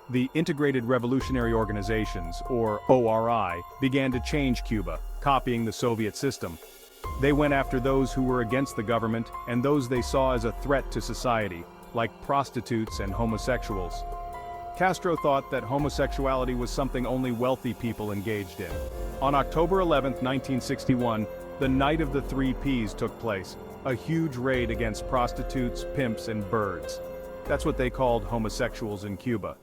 The Integrated Revolutionary Organizations, or ORI, began to change Cuba, copying the Soviet system. They went after those who were against the government and those they saw as a threat to society, like prostitutes and homosexuals. Castro thought that homosexuality was something only wealthy people engaged in. On October 11, 1961, the Night of the Three Ps took place, a huge raid against prostitutes, pimps, and birds. That's what they called homosexuals in Cuba.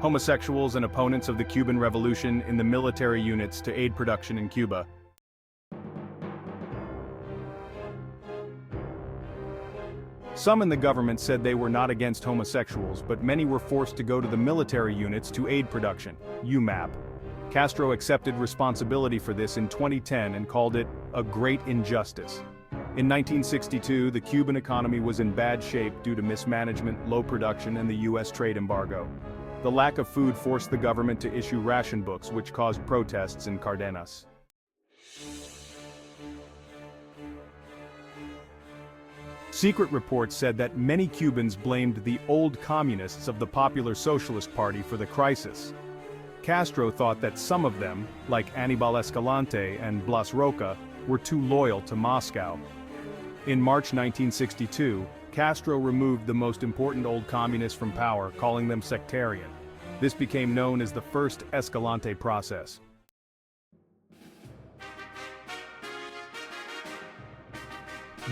Homosexuals and opponents of the Cuban Revolution in the military units to aid production in Cuba. Some in the government said they were not against homosexuals, but many were forced to go to the military units to aid production, UMAP. Castro accepted responsibility for this in 2010 and called it a great injustice. In 1962, the Cuban economy was in bad shape due to mismanagement, low production, and the U.S. trade embargo. The lack of food forced the government to issue ration books, which caused protests in Cardenas. Secret reports said that many Cubans blamed the old communists of the Popular Socialist Party for the crisis. Castro thought that some of them, like Aníbal Escalante and Blas Roca, were too loyal to Moscow. In March 1962, Castro removed the most important old communists from power, calling them sectarian. This became known as the First Escalante Process.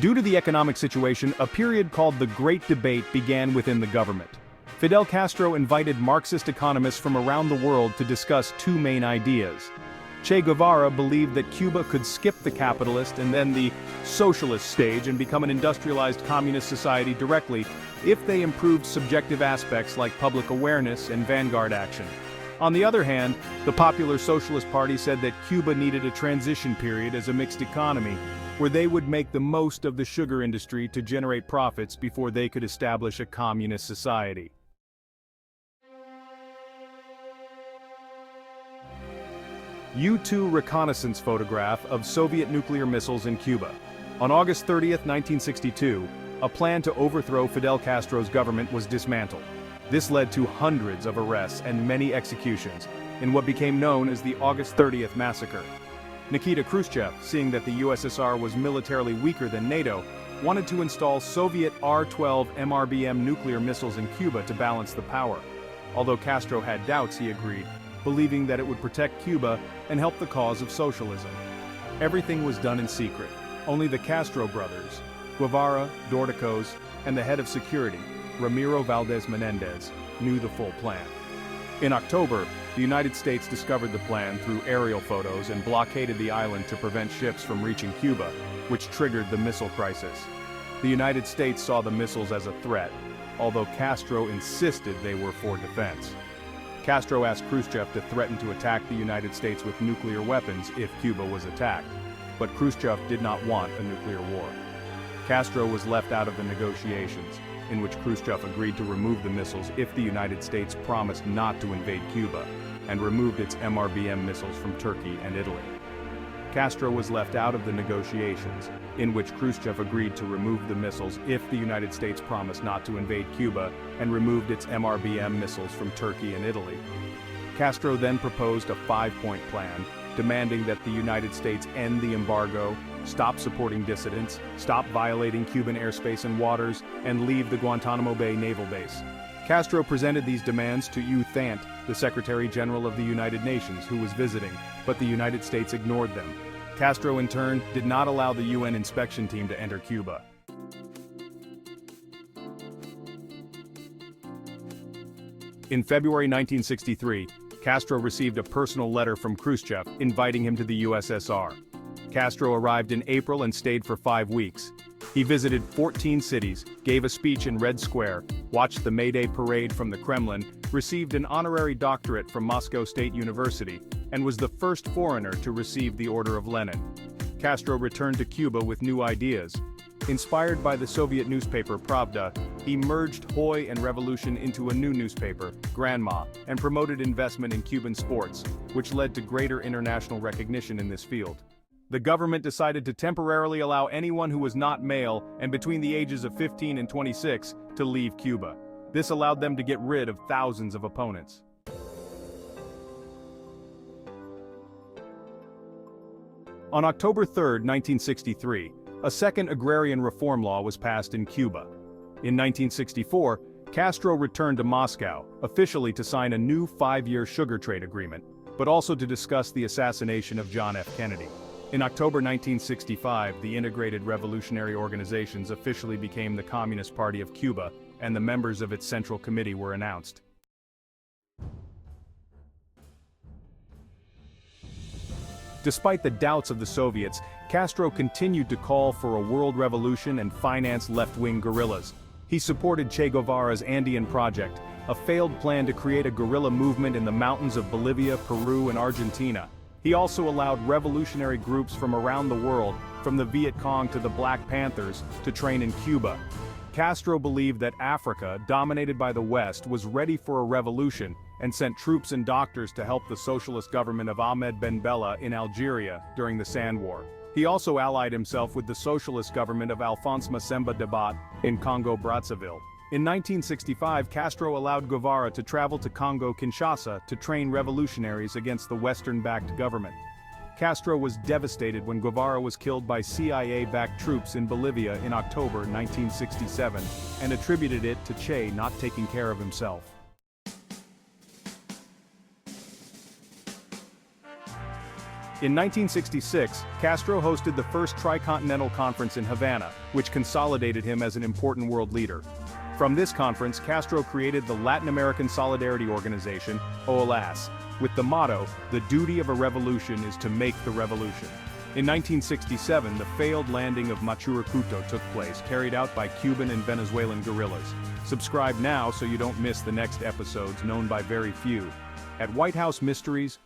Due to the economic situation, a period called the Great Debate began within the government. Fidel Castro invited Marxist economists from around the world to discuss two main ideas. Che Guevara believed that Cuba could skip the capitalist and then the socialist stage and become an industrialized communist society directly if they improved subjective aspects like public awareness and vanguard action. On the other hand, the Popular Socialist Party said that Cuba needed a transition period as a mixed economy, where they would make the most of the sugar industry to generate profits before they could establish a communist society. U-2 reconnaissance photograph of Soviet nuclear missiles in Cuba. On August 30, 1962, a plan to overthrow Fidel Castro's government was dismantled. This led to hundreds of arrests and many executions, in what became known as the August 30th massacre. Nikita Khrushchev, seeing that the USSR was militarily weaker than NATO, wanted to install Soviet R-12 MRBM nuclear missiles in Cuba to balance the power. Although Castro had doubts, he agreed, believing that it would protect Cuba and help the cause of socialism. Everything was done in secret. Only the Castro brothers, Guevara, Dorticos, and the head of security, Ramiro Valdez Menendez, knew the full plan. In October, the United States discovered the plan through aerial photos and blockaded the island to prevent ships from reaching Cuba, which triggered the missile crisis. The United States saw the missiles as a threat, although Castro insisted they were for defense. Castro asked Khrushchev to threaten to attack the United States with nuclear weapons if Cuba was attacked, but Khrushchev did not want a nuclear war. Castro was left out of the negotiations, in which Khrushchev agreed to remove the missiles if the United States promised not to invade Cuba, and removed its MRBM missiles from Turkey and Italy. Castro was left out of the negotiations, in which Khrushchev agreed to remove the missiles if the United States promised not to invade Cuba, and removed its MRBM missiles from Turkey and Italy. Castro then proposed a 5-point plan, demanding that the United States end the embargo, stop supporting dissidents, stop violating Cuban airspace and waters, and leave the Guantanamo Bay naval base. Castro presented these demands to U Thant, the Secretary General of the United Nations, who was visiting, but the United States ignored them. Castro, in turn, did not allow the UN inspection team to enter Cuba. In February 1963, Castro received a personal letter from Khrushchev inviting him to the USSR. Castro arrived in April and stayed for 5 weeks. He visited 14 cities, gave a speech in Red Square, watched the May Day parade from the Kremlin, received an honorary doctorate from Moscow State University, and was the first foreigner to receive the Order of Lenin. Castro returned to Cuba with new ideas. Inspired by the Soviet newspaper Pravda, he merged Hoy and Revolution into a new newspaper, Granma, and promoted investment in Cuban sports, which led to greater international recognition in this field. The government decided to temporarily allow anyone who was not male and between the ages of 15 and 26 to leave Cuba. This allowed them to get rid of thousands of opponents. On October 3, 1963, a second agrarian reform law was passed in Cuba. In 1964, Castro returned to Moscow, officially to sign a new 5-year sugar trade agreement, but also to discuss the assassination of John F. Kennedy. In October 1965, the Integrated Revolutionary Organizations officially became the Communist Party of Cuba, and the members of its Central Committee were announced. Despite the doubts of the Soviets, Castro continued to call for a world revolution and finance left-wing guerrillas. He supported Che Guevara's Andean Project, a failed plan to create a guerrilla movement in the mountains of Bolivia, Peru, and Argentina. He also allowed revolutionary groups from around the world, from the Viet Cong to the Black Panthers, to train in Cuba. Castro believed that Africa, dominated by the West, was ready for a revolution, and sent troops and doctors to help the socialist government of Ahmed Ben Bella in Algeria during the Sand War. He also allied himself with the socialist government of Alphonse Masemba Dabat in Congo-Brazzaville. In 1965, Castro allowed Guevara to travel to Congo-Kinshasa to train revolutionaries against the Western-backed government. Castro was devastated when Guevara was killed by CIA-backed troops in Bolivia in October 1967, and attributed it to Che not taking care of himself. In 1966, Castro hosted the first Tricontinental Conference in Havana, which consolidated him as an important world leader. From this conference, Castro created the Latin American Solidarity Organization, OLAS, with the motto, "The duty of a revolution is to make the revolution." In 1967, the failed landing of Machurucuto took place, carried out by Cuban and Venezuelan guerrillas. Subscribe now so you don't miss the next episodes known by very few. At White House Mysteries,